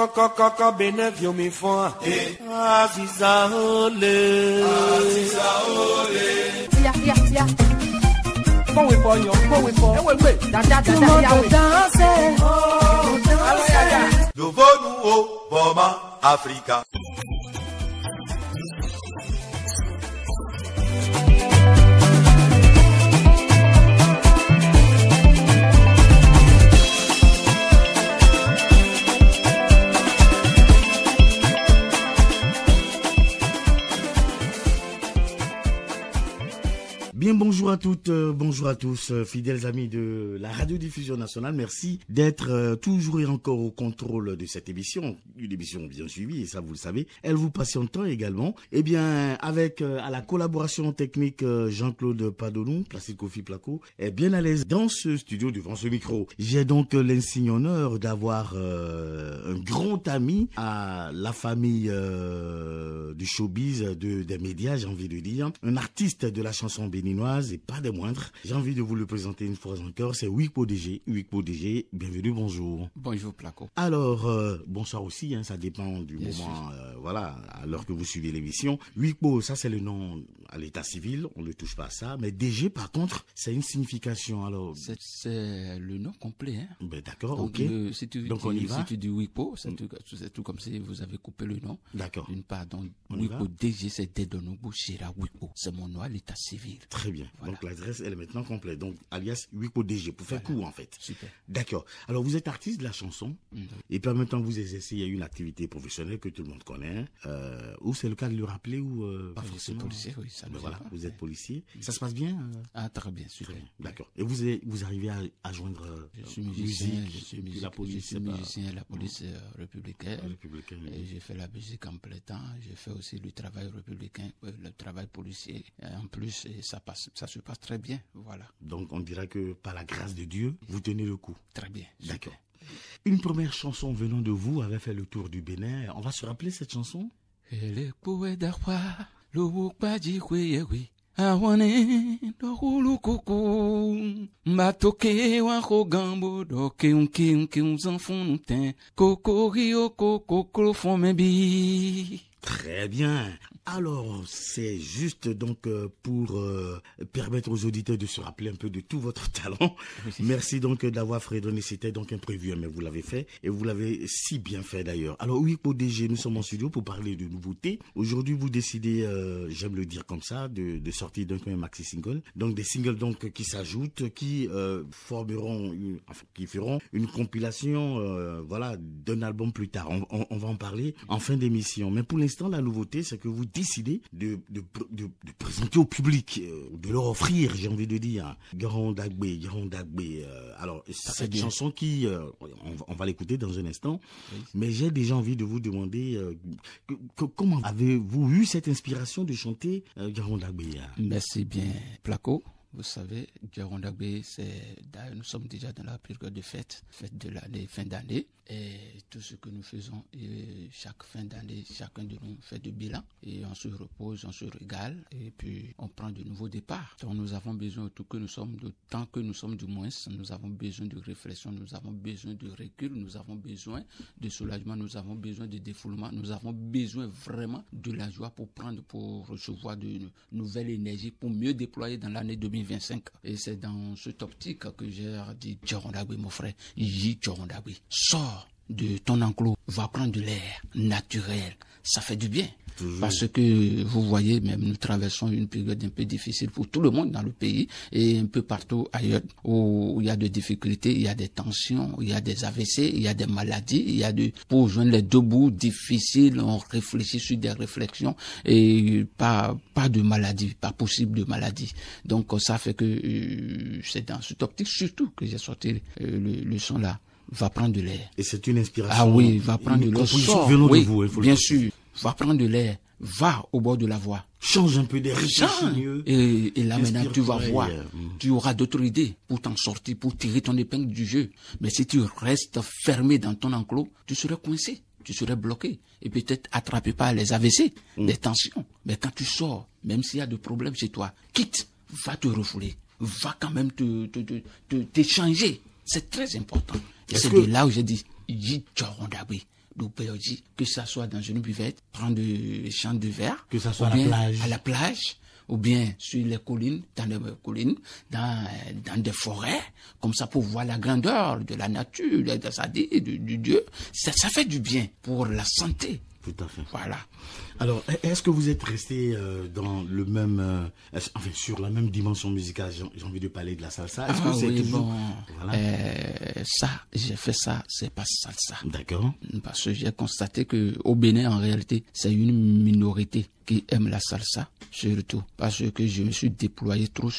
Kaka benevio mi fon. Aziza ole. Aziza ole. Ya. Go with for you. Wait. Da. Danser. Nouveau Boma Africa. Bien, bonjour à toutes, bonjour à tous, fidèles amis de la radiodiffusion nationale. Merci d'être toujours et encore au contrôle de cette émission, une émission bien suivie, et ça vous le savez. Elle vous patiente également. Eh bien, avec à la collaboration technique Jean-Claude Padonou, Placide Kofi Placo, est bien à l'aise dans ce studio devant ce micro. J'ai donc l'insigne honneur d'avoir un grand ami à la famille du showbiz, des médias, j'ai envie de dire, un artiste de la chanson béninoise et pas des moindres. J'ai envie de vous le présenter une fois encore, c'est Wikpo DG. Wikpo DG, bienvenue, bonjour. Bonjour Placo. Alors, bonsoir aussi, ça dépend du moment, voilà, à l'heure que vous suivez l'émission. Wikpo, ça c'est le nom à l'état civil, on ne touche pas à ça, mais DG par contre, c'est une signification, alors... C'est le nom complet, hein. Ben d'accord, donc, ok. Donc on y va. Si tu dis Wikpo, c'est tout comme si vous avez coupé le nom. D'accord. D'une part, donc Wikpo DG, c'est Dedonobo Shira Wikpo. C'est mon nom à l'état civil. Très bien. Voilà. Donc l'adresse elle est maintenant complète. Donc alias Wikpo DG pour faire court en fait. Super. D'accord. Alors vous êtes artiste de la chanson et puis en même temps vous exercez une activité professionnelle que tout le monde connaît. Ou c'est le cas de le rappeler ou pas forcément. Policier, oui, ça voilà. Pas. Vous êtes policier. Ça se passe bien. Ah très bien, super. Très bien. D'accord. Et vous arrivez à joindre je suis musicien, musique, la police. Je suis musicien, la police républicaine. Et j'ai fait la musique en plein temps. J'ai fait aussi le travail républicain, le travail policier. En plus, ça se passe très bien, voilà. Donc on dira que par la grâce de Dieu, vous tenez le coup. Très bien. D'accord. Une première chanson venant de vous avait fait le tour du Bénin. On va se rappeler cette chanson. Très bien. Alors, c'est juste donc pour permettre aux auditeurs de se rappeler un peu de tout votre talent. Merci donc d'avoir fredonné. C'était donc imprévu, mais vous l'avez fait et vous l'avez si bien fait d'ailleurs. Alors oui, pour DG, nous sommes en studio pour parler de nouveautés. Aujourd'hui, vous décidez, j'aime le dire comme ça, de sortir donc un maxi single. Donc des singles donc qui s'ajoutent, qui feront une compilation, voilà, d'un album plus tard. On va en parler en fin d'émission. Mais pour l'instant, la nouveauté, c'est que vous décidez de présenter au public, de leur offrir, j'ai envie de dire, Garon Dagbe. Alors, cette chanson qui, on va l'écouter dans un instant, mais j'ai déjà envie de vous demander comment avez-vous eu cette inspiration de chanter Garon Dagbe? Merci bien, Placo. Vous savez, Garon Dagbe, nous sommes déjà dans la période de fête de l'année, fin d'année. Et tout ce que nous faisons, et chaque fin d'année, chacun de nous fait du bilan. Et on se repose, on se régale. Et puis, on prend de nouveaux départs. Donc, nous avons besoin, tant que nous sommes du moins, nous avons besoin de réflexion, nous avons besoin de recul, nous avons besoin de soulagement, nous avons besoin de défoulement, nous avons besoin vraiment de la joie pour recevoir de nouvelles énergies, pour mieux déployer dans l'année 2025. Et c'est dans cette optique que j'ai dit, Garon Dagbe, mon frère, Garon Dagbe, sors de ton enclos, va prendre de l'air naturel, ça fait du bien. Parce que vous voyez, même nous traversons une période un peu difficile pour tout le monde dans le pays et un peu partout ailleurs où il y a des difficultés, il y a des tensions, il y a des AVC, il y a des maladies, pour joindre les deux bouts difficiles, on réfléchit sur des réflexions et pas de maladie, pas possible de maladie. Donc ça fait que c'est dans cette optique surtout que j'ai sorti le son là. Va prendre de l'air. Et c'est une inspiration. Ah oui, va prendre de l'air. Venant de vous, bien sûr. Va prendre de l'air. Va au bord de la voie. Change un peu des réflexions. Et là maintenant, tu vas voir. Tu auras d'autres idées pour t'en sortir, pour tirer ton épingle du jeu. Mais si tu restes fermé dans ton enclos, tu serais coincé. Tu serais bloqué. Et peut-être attrapé par les AVC, les tensions. Mais quand tu sors, même s'il y a des problèmes chez toi, quitte, va te refouler. Va quand même t'échanger. C'est très important. Et c'est de là où j'ai dit, Garon Dagbe, d'Opéoji, que ça soit dans une buvette, prendre des champs de verre, que ça soit à la plage, ou bien sur les collines, dans des forêts, comme ça pour voir la grandeur de la nature, du Dieu. Ça fait du bien pour la santé. Tout à fait. Voilà. Alors, est-ce que vous êtes resté dans le même, enfin, sur la même dimension musicale? J'ai envie de parler de la salsa. Est-ce que c'est oui, toujours... bon, Voilà. ça, j'ai fait ça, c'est pas salsa. D'accord. Parce que j'ai constaté que au Bénin, en réalité, c'est une minorité qui aime la salsa, surtout parce que je me suis déployé trop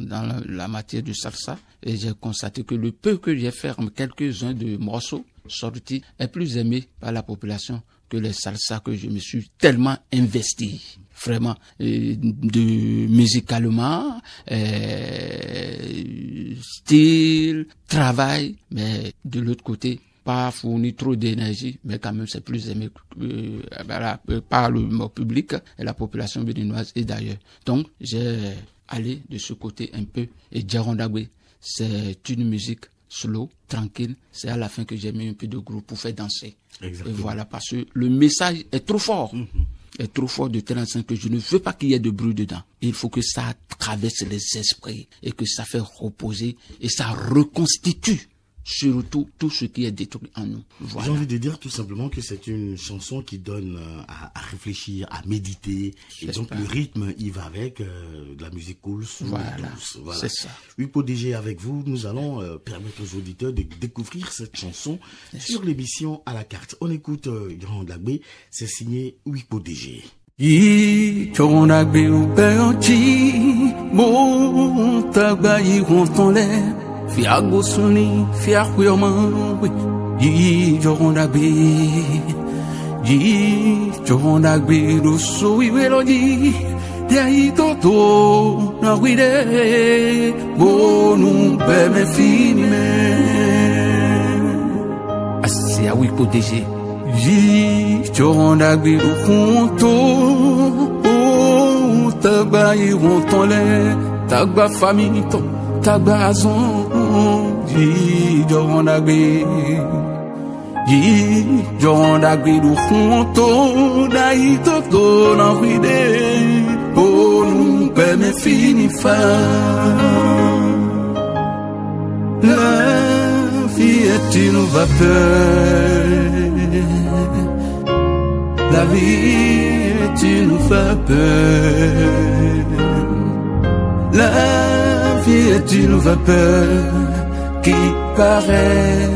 dans la matière de salsa et j'ai constaté que le peu que j'ai fait, quelques-uns de morceaux sortis, est plus aimé par la population que les salsas que je me suis tellement investi, vraiment, musicalement, style, travail, mais de l'autre côté, pas fournir trop d'énergie, mais quand même c'est plus aimé par le public et la population béninoise et d'ailleurs. Donc j'ai allé de ce côté un peu, et Djarondagbe, c'est une musique slow, tranquille, c'est à la fin que j'ai mis un peu de groupe pour faire danser. Exactement. Et voilà, parce que le message est trop fort. Est trop fort de tel instant que je ne veux pas qu'il y ait de bruit dedans. Il faut que ça traverse les esprits et que ça fait reposer et ça reconstitue surtout tout ce qui est détruit en nous. Voilà. J'ai envie de dire tout simplement que c'est une chanson qui donne à réfléchir, à méditer. Et donc le rythme, il va avec de la musique cool, voilà. douce. Voilà. C'est ça. Wipo DG avec vous, nous allons permettre aux auditeurs de découvrir cette chanson sur l'émission à la carte. On écoute Djarondagbe, c'est signé Wipo DG. Djarondagbe ou Péoji, bon tabayi rontonle. Fiago suni, fiago yomawe, Djarondagbe, Djarondagbe do sui melodi, dei toto na guide, bonu beme fini me. C'est à Wipo DG. Djarondagbe do conto, tagba irontole, tagba famito. Tabazon, Djarondagbe, Djarondagbe do conto, daí toto na vida, oh não pé me fini fa. La vie est une vapeur, la vie est une vapeur, la vie est une vapeur qui paraît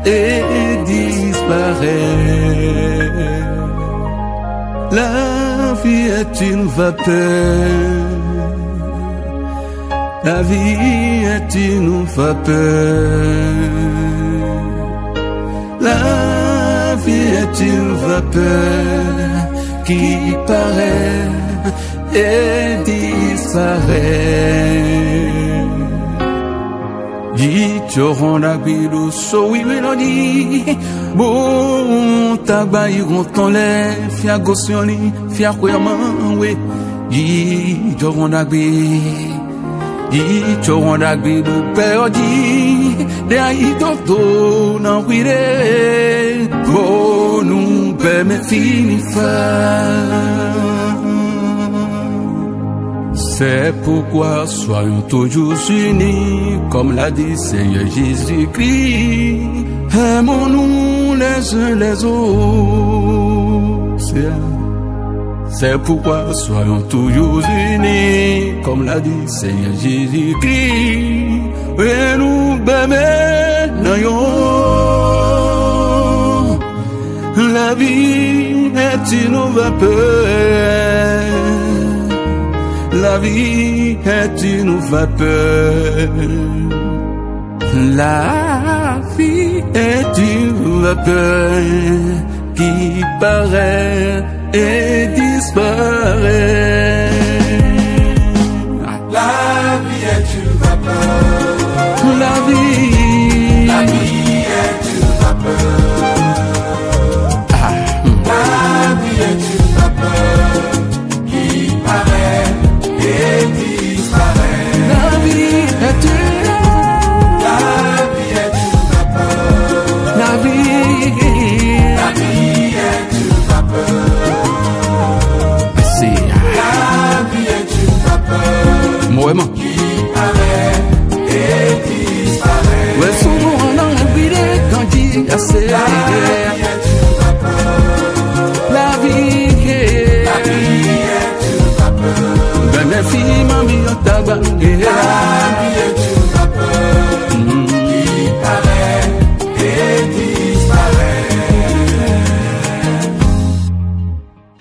et disparaît. La vie est une vapeur. La vie est une vapeur. La vie est une vapeur qui paraît et disparaît. Djarondagbe do soui melodi, bon tabayi rontonle, fiago sioni, fiago yamanwe. Djarondagbe, Djarondagbe do Péoji, daí toto na guide, bon não pé me fini fa. C'est pourquoi soyons toujours unis, comme l'a dit Seigneur Jésus-Christ. Aimons-nous les uns les autres. C'est pourquoi soyons toujours unis, comme l'a dit Seigneur Jésus-Christ. Et nous bénissons. La vie est une vapeur. La vie est une vapeur. La vie est une vapeur qui paraît et disparaît. La vie est une vapeur. La vie est une vapeur. La vie est une vapeur qui paraît et disparaît. La vie est une vapeur. La vie paraît et disparaît. Ouais, souvent on a oublié quand dit assez. La vie est une vapeur. La vie La vie est une vapeur. ben les filles mamie en tabac. La vie est une vapeur qui paraît et disparaît.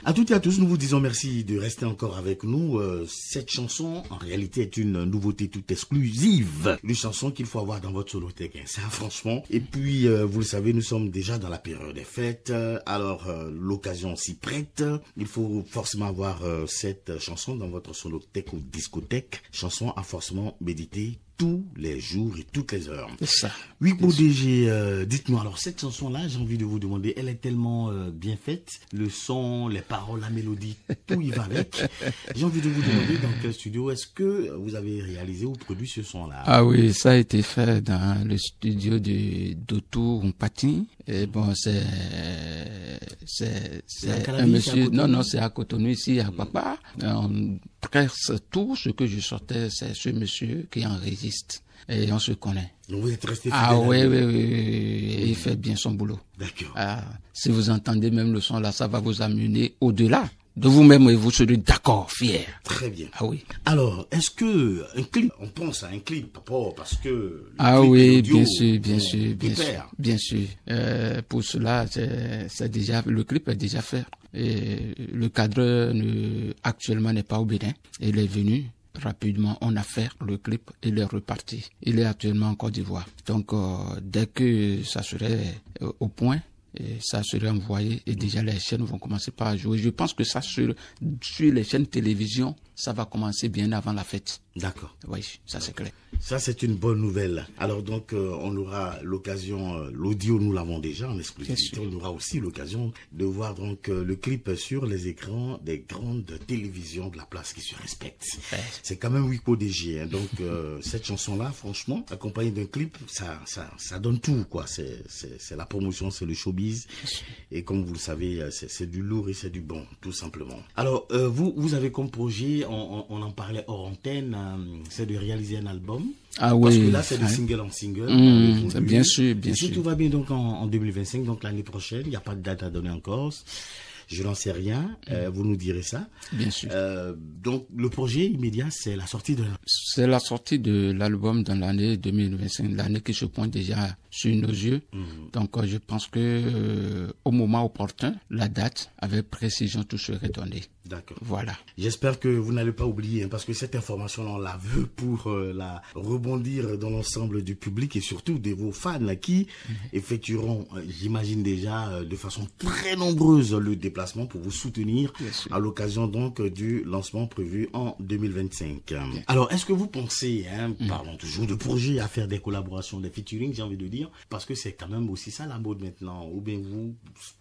À toutes et à tous, nous vous disons merci de rester encore avec nous. Cette chanson, en réalité, est une nouveauté toute exclusive. Une chanson qu'il faut avoir dans votre solothèque, hein, ça, franchement. Et puis, vous le savez, nous sommes déjà dans la période des fêtes. Alors, l'occasion s'y prête. Il faut forcément avoir cette chanson dans votre solothèque ou discothèque. Chanson à forcément méditer tous les jours et toutes les heures. C'est ça. Oui, PDG, dites-moi, alors cette chanson-là, j'ai envie de vous demander, elle est tellement bien faite, le son, les paroles, la mélodie, tout y va avec. J'ai envie de vous demander dans quel studio est-ce que vous avez réalisé ou produit ce son-là? Ah oui, ça a été fait dans le studio d'Auto Mpati. Et bon, c'est un monsieur, non, c'est à Cotonou ici, à Papa. Presque tout ce que je sortais, c'est ce monsieur qui enregistre. Et on se connaît. Donc vous êtes resté fidèle. Ah oui, il fait bien son boulot. D'accord. Ah, si vous entendez même le son là, ça va vous amener au-delà de vous-même et vous serez d'accord, fier. Très bien. Ah oui. Alors, est-ce que un clip, on pense à un clip, parce que... le Ah clip et oui, l'audio bien sûr. Pour cela, c'est déjà, le clip est déjà fait. Et le cadreur actuellement n'est pas au Bénin. Il est venu. Rapidement, on a fait le clip, il est reparti. Il est actuellement en Côte d'Ivoire. Donc, dès que ça serait au point, et ça serait envoyé et déjà les chaînes vont commencer par jouer. Je pense que ça sur les chaînes télévision, ça va commencer bien avant la fête. D'accord. Oui, ça c'est clair. Ça, c'est une bonne nouvelle. Alors donc, on aura l'occasion, l'audio, nous l'avons déjà en exclusivité. On aura aussi l'occasion de voir donc le clip sur les écrans des grandes télévisions de la place qui se respectent. Ouais. C'est quand même Wiko DG. Hein. Donc, cette chanson-là, franchement, accompagnée d'un clip, ça donne tout, quoi. C'est la promotion, c'est le showbiz. Et comme vous le savez, c'est du lourd et c'est du bon, tout simplement. Alors, vous avez comme projet, on en parlait hors antenne, c'est de réaliser un album. Ah oui. Parce que là, c'est de single en single. Bien sûr, bien sûr. sûr. Si tout va bien donc en 2025, donc l'année prochaine, il n'y a pas de date à donner encore. Je n'en sais rien. Vous nous direz ça. Bien sûr. Donc, le projet immédiat, c'est la sortie de... C'est la sortie de l'album dans l'année 2025, l'année qui se pointe déjà sur nos yeux. Donc, je pense que au moment opportun, la date, avec précision, tout serait donné. D'accord. Voilà. J'espère que vous n'allez pas oublier, hein, parce que cette information-là, on la veut pour la rebondir dans l'ensemble du public et surtout de vos fans là, qui effectueront, j'imagine déjà, de façon très nombreuse le déplacement pour vous soutenir à l'occasion donc du lancement prévu en 2025. Alors, est-ce que vous pensez, hein, parlons toujours de projet, à faire des collaborations, des featuring, j'ai envie de dire, parce que c'est quand même aussi ça la mode maintenant, ou bien vous,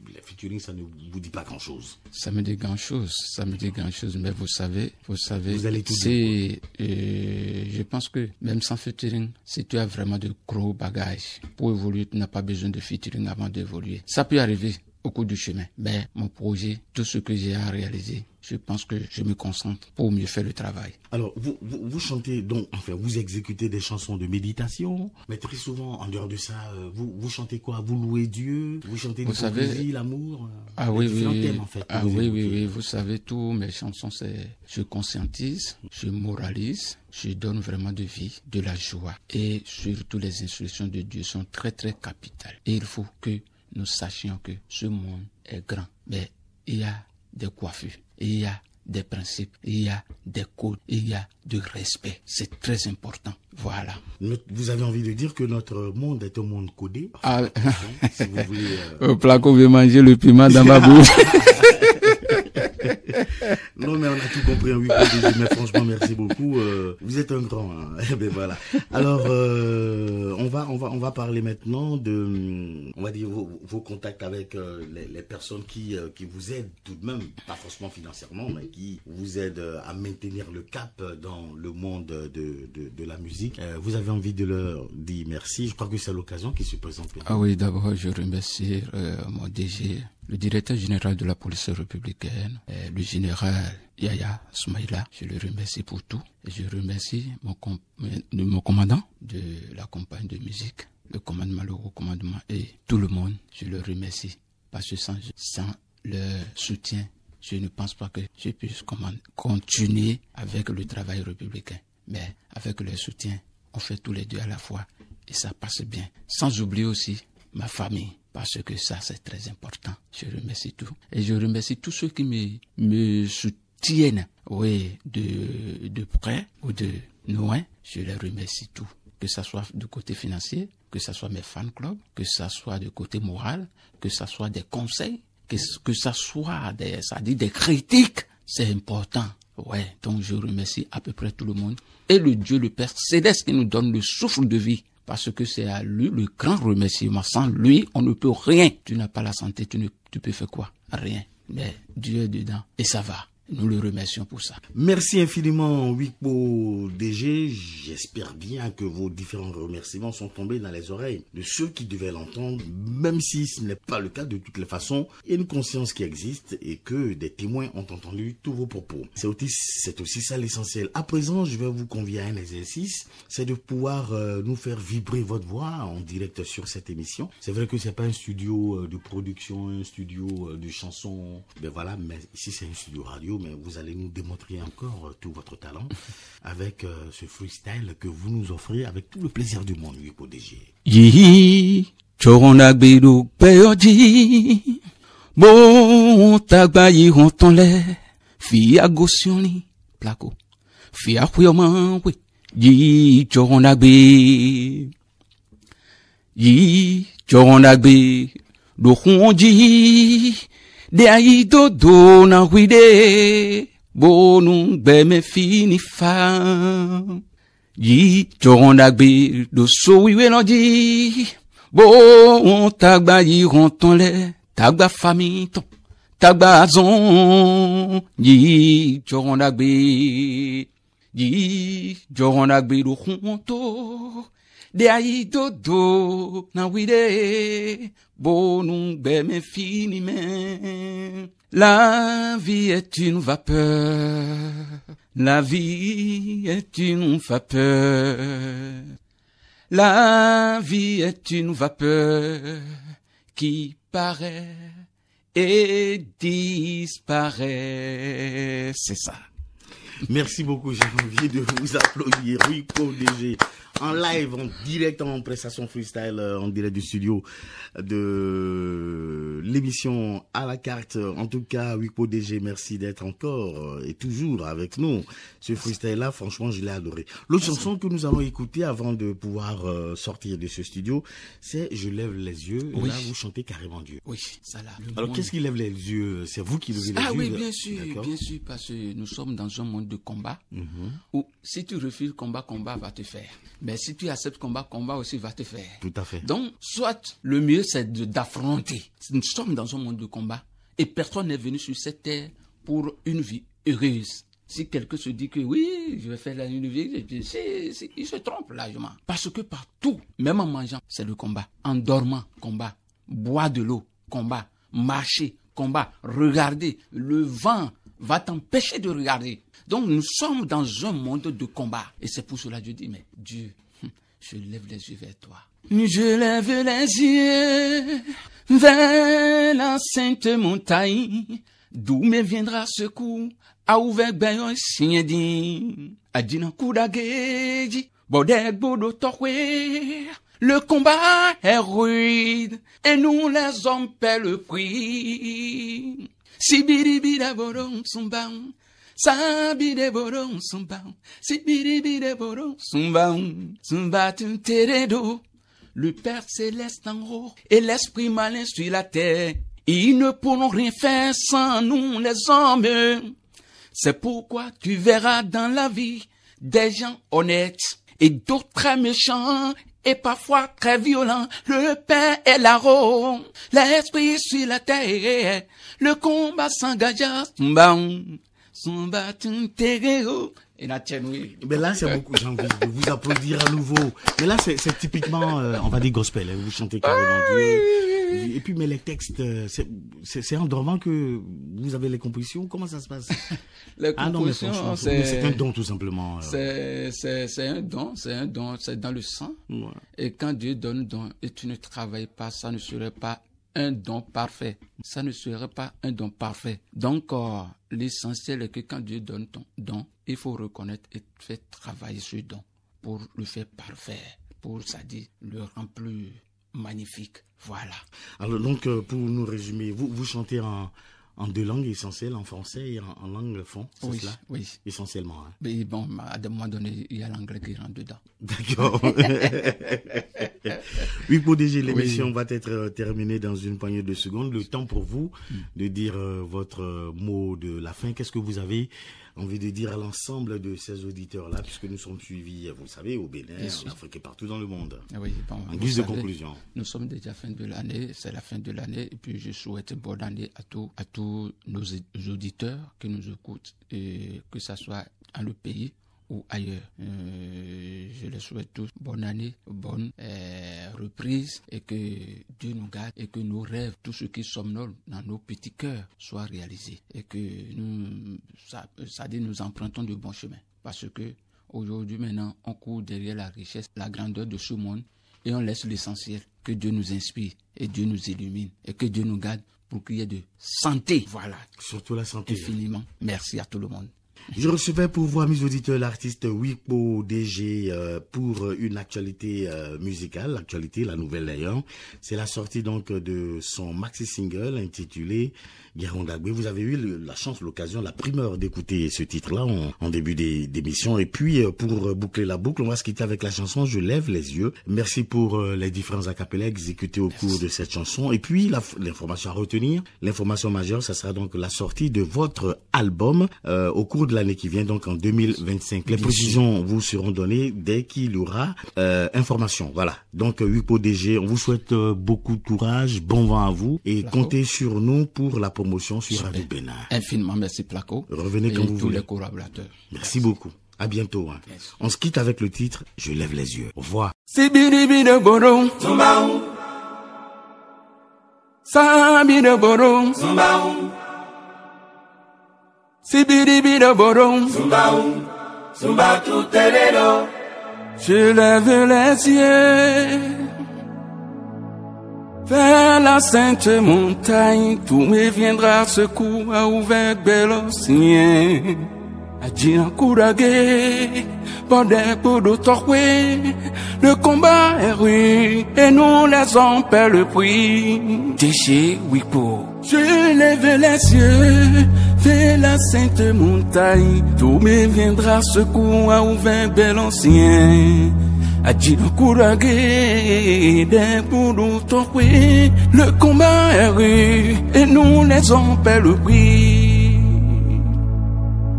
les featuring, ça ne vous dit pas grand-chose? Ça me dit grand-chose. Ça me dit grand-chose, mais vous savez, vous allez tout dire. Je pense que même sans featuring, si tu as vraiment de gros bagages pour évoluer, tu n'as pas besoin de featuring avant d'évoluer. Ça peut arriver au cours du chemin, mais mon projet, tout ce que j'ai à réaliser, je pense que je me concentre pour mieux faire le travail. Alors, vous chantez donc, enfin, vous exécutez des chansons de méditation, mais très souvent, en dehors de ça, vous chantez quoi? Vous louez Dieu? Vous chantez l'hypocrisie, l'amour? Ah oui, thèmes, en fait, ah oui, vous savez, tous mes chansons, c'est je conscientise, je moralise, je donne vraiment de vie, de la joie. Et surtout, les instructions de Dieu sont très, très capitales. Et il faut que nous sachions que ce monde est grand, mais il y a des coiffures, il y a des principes, il y a des codes, il y a du respect. C'est très important. Voilà. Vous avez envie de dire que notre monde est un monde codé? Ah, si vous voulez... Placo veut manger le piment dans ma bouche. Non, mais on a tout compris, oui, mais franchement, merci beaucoup. Vous êtes un grand, hein. Ben voilà. Alors, on va parler maintenant de, on va dire, vos contacts avec les personnes qui vous aident tout de même, pas forcément financièrement, mais qui vous aident à maintenir le cap dans le monde de la musique. Vous avez envie de leur dire merci. Je crois que c'est l'occasion qui se présente. Ah oui, d'abord, je remercie mon DG, le directeur général de la police républicaine, le général général Yaya Soumaïla, je le remercie pour tout. Et je remercie mon commandant de la compagnie de musique, le commandement, le recommandement et tout le monde. Je le remercie parce que sans leur soutien, je ne pense pas que je puisse continuer avec le travail républicain. Mais avec leur soutien, on fait tous les deux à la fois et ça passe bien. Sans oublier aussi ma famille, parce que ça c'est très important. Je remercie tout. Et je remercie tous ceux qui me soutiennent, oui, de près ou de loin. Je les remercie tout. Que ça soit du côté financier, que ça soit mes fan clubs, que ça soit du côté moral, que ça soit des conseils, que ça soit des critiques. C'est important. Ouais, donc je remercie à peu près tout le monde. Et le Dieu, le Père Céleste qui nous donne le souffle de vie. Parce que c'est à lui le grand remerciement. Sans lui, on ne peut rien. Tu n'as pas la santé, tu peux faire quoi? Rien. Mais Dieu est dedans et ça va. Nous le remercions pour ça. Merci infiniment, Wikpo DG. J'espère bien que vos différents remerciements sont tombés dans les oreilles de ceux qui devaient l'entendre, même si ce n'est pas le cas de toutes les façons. Il y a une conscience qui existe et que des témoins ont entendu tous vos propos. C'est aussi ça l'essentiel. À présent, je vais vous convier à un exercice. C'est de pouvoir nous faire vibrer votre voix en direct sur cette émission. C'est vrai que c'est pas un studio de production, un studio de chansons. Ben voilà, mais ici c'est un studio radio. Mais vous allez nous démontrer encore tout votre talent avec ce freestyle que vous nous offrez avec tout le plaisir du monde, Wikpo DG. Yi choronagbedo peyoji bon tagbayi hontonle fi agosioni plako fi akuyoma we yi choronagbe do honji de ayi dodo na wide bonu gbeme fini fa yi choronagbe do so wiwe loji bon tagba yi rontonle tagba famille ton tagba azon yi choronagbe do honto de ayi dodo na wide bonu gbeme fini men. La vie est une vapeur, la vie est une vapeur, la vie est une vapeur qui paraît et disparaît. C'est ça. Merci beaucoup, j'ai envie de vous applaudir. Wikpo DG, en live, en direct, en prestation freestyle, en direct du studio de l'émission à la carte. En tout cas, Wikpo DG, merci d'être encore et toujours avec nous. Ce freestyle-là, franchement, je l'ai adoré. L'autre chanson que nous allons écouter avant de pouvoir sortir de ce studio, c'est Je lève les yeux. Oui. Là, vous chantez carrément Dieu. Oui, ça là. Alors, qu'est-ce qui lève les yeux? C'est vous qui levez les yeux? Ah oui, bien sûr, parce que nous sommes dans un monde de combat, où si tu refuses combat va te faire. Mais si tu acceptes combat aussi va te faire. Tout à fait. Donc, soit le mieux c'est d'affronter. Nous sommes dans un monde de combat et personne n'est venu sur cette terre pour une vie heureuse. Si quelqu'un se dit que oui, je vais faire une vie, il se trompe largement. Parce que partout, même en mangeant, c'est le combat. En dormant, combat. Boire de l'eau, combat. Marcher, combat. Regarder, le vent va t'empêcher de regarder. Donc nous sommes dans un monde de combat. Et c'est pour cela que je dis, mais Dieu, je lève les yeux vers toi. Je lève les yeux vers la sainte montagne, d'où me viendra secours, à ouvert bayon signedi, à dina koudageji, bodek bodo tokwe. Le combat est rude, et nous les hommes paient le prix. Si biribida boron sumbang, sabide boron sumbang, si biribida boron sumbang, sumbatum teredo. Le Père Céleste en haut et l'Esprit malin sur la terre. Ils ne pourront rien faire sans nous les hommes. C'est pourquoi tu verras dans la vie des gens honnêtes et d'autres très méchants et parfois très violents. Le Père est là-haut, l'Esprit sur la terre. Le combat s'engagea, et la tienne, oui. Mais là, c'est beaucoup, j'ai envie de vous applaudir à nouveau. Mais là, c'est typiquement, on va dire gospel, hein. Vous chantez carrément Dieu. Et puis, mais les textes, c'est en dormant que vous avez les compositions? Comment ça se passe? Les compositions, c'est un don tout simplement. C'est un don, c'est dans le sang. Ouais. Et quand Dieu donne don et tu ne travailles pas, ça ne serait pas un don parfait. Ça ne serait pas un don parfait. Donc, l'essentiel est que quand Dieu donne ton don, il faut reconnaître et faire travailler ce don pour le faire parfait, pour, c'est-à-dire, le rendre plus magnifique. Voilà. Alors donc, pour nous résumer, vous chantez en deux langues essentielles, en français et en langue fond, c'est cela? Oui. Essentiellement. Hein. Mais bon, à un moment donné, il y a l'anglais qui rentre dedans. D'accord. Oui, pour DG, l'émission va être terminée dans une poignée de secondes. Le temps pour vous de dire votre mot de la fin. Qu'est-ce que vous avez envie de dire à l'ensemble de ces auditeurs-là, puisque nous sommes suivis, vous le savez, au Bénin, en Afrique et partout dans le monde. Oui, bon, en guise de conclusion. Nous sommes déjà fin de l'année, c'est la fin de l'année, et puis je souhaite une bonne année à tous nos auditeurs qui nous écoutent, et que ce soit dans le pays ou ailleurs. Je les souhaite tous bonne année, bonne reprise, et que Dieu nous garde et que nos rêves, tout ce qui somnole dans nos petits cœurs, soient réalisés. Et que nous empruntons de bons chemins. Parce que aujourd'hui, maintenant, on court derrière la richesse, la grandeur de ce monde, et on laisse l'essentiel. Que Dieu nous inspire et Dieu nous illumine et que Dieu nous garde pour qu'il y ait de santé. Voilà. Surtout la santé. Infiniment. Merci à tout le monde. Je recevais pour vous, mes auditeurs, l'artiste Wipo DG pour une actualité musicale, l'actualité, la nouvelle d'ailleurs. C'est la sortie donc de son maxi-single intitulé Guérondagbe. Vous avez eu la chance, l'occasion, la primeur d'écouter ce titre-là en début d'émission. Et puis, pour boucler la boucle, on va se quitter avec la chanson Je lève les yeux. Merci pour les différents acapella exécutés au cours de cette chanson. Et puis, l'information à retenir, l'information majeure, ça sera donc la sortie de votre album au cours de l'année qui vient, donc en 2025. Les précisions vous seront données dès qu'il y aura information. Voilà. Donc, Wipo DG, on vous souhaite beaucoup de courage, bon vent à vous et comptez sur nous pour la promotion sur Radio Bénin. Infiniment merci Placo. Revenez quand vous voulez. Tous les collaborateurs. Merci beaucoup. À bientôt. Hein. On se quitte avec le titre Je lève les yeux. Au revoir. Sibiri de borom, Zumbaum, sabi de borom, Zumbaum, sibiri de borom. Zumbaum, Zumba tout terreno. Je lève les yeux vers la sainte montagne, tout me viendra secours à ouvert Bélocien. Adjina Kouragé, Bordel pour d'autorwé, le combat est rude et nous les hommes perdent le prix. Déchet Wipo. Je lève les yeux vers la sainte montagne, tout me viendra secours à ouvert Bélocien. Adjina Kouragé, pour d'autorwé, le combat est rude et nous les hommes perdent le prix.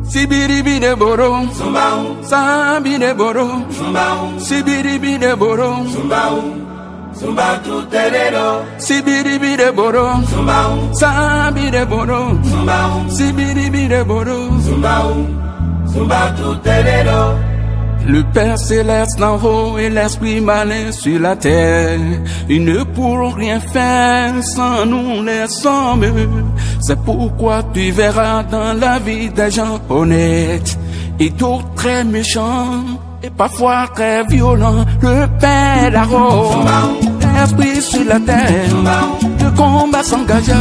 Sibiri de borom, Zumbaum, sabi de borom, Zumbaum, sibiri de borom, Zumbaum, Zumba tout terreno. sibiri de borom, Zumbaum, sabi de borom, Zumbaum, sibiri de borom. Zumbaum, Zumba tout terreno. Le Père céleste en haut et l'esprit malin sur la terre, ils ne pourront rien faire sans nous les hommes. C'est pourquoi tu verras dans la vie des gens honnêtes et d'autres très méchants et parfois très violents. Le Père là-haut, l'esprit sur la terre, le combat s'engagea.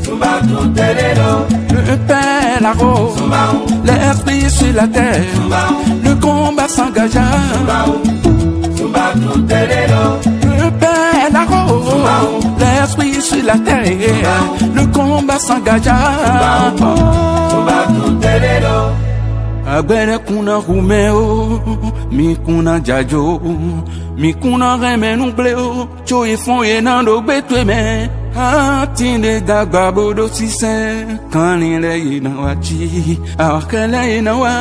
Zumba tout terreno. Le Père là-haut, l'esprit sur la terre, le combat s'engagea. Zumba tout terreno. Le Père là-haut, l'esprit sur la terre, le combat s'engagea. Zumba tout terreno. Agbere kuna rumeo, mi kuna jajo, mi kuna reme nubleo, cho ifon ye nando betwe me. Atinde dagba bodo sise, kanile yina wachi, akele yina wa,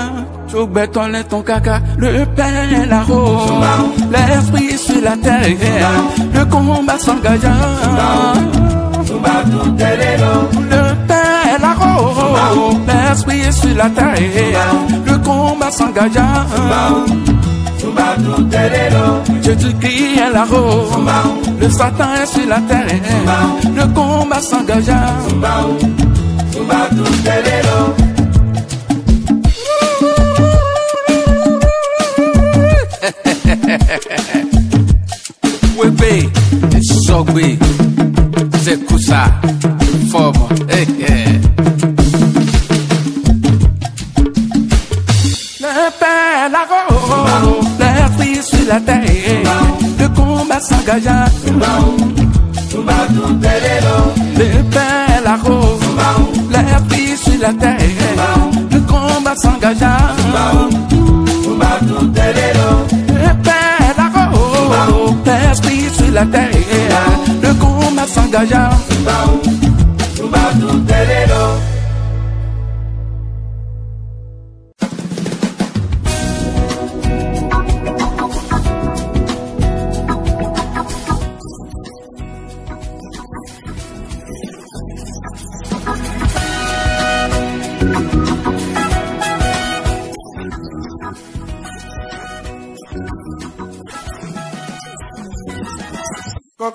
cho beton le ton kaka, le Père là-haut, l'esprit sur la terre, le combat s'engagea. Zumba tout terreno. Le Père là-haut, l'esprit sur la terre, le combat s'engagea. Zumba tout terreno. Je Jésus-Christ est là-haut. Le Satan est sur la terre. Le combat s'engagea. Webe, Sogbe, Zekusa, Forme, Le Père là-haut, l'esprit sur la terre, le combat s'engagea. Le Père là-haut, l'esprit sur la terre, le combat s'engagea. Le Père là-haut, l'esprit sur la terre, le combat s'engagea.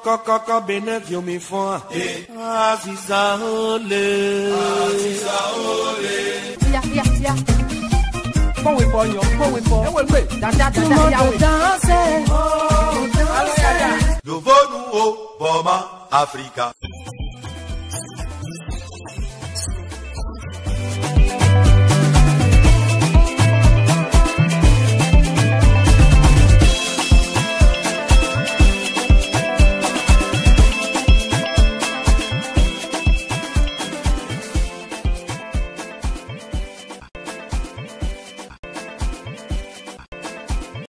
Koko benevio mi fwa Aziza ole Ya. Bon we for yo, bon we for. Wait. Dada ya we. Lovo nou o Boma Africa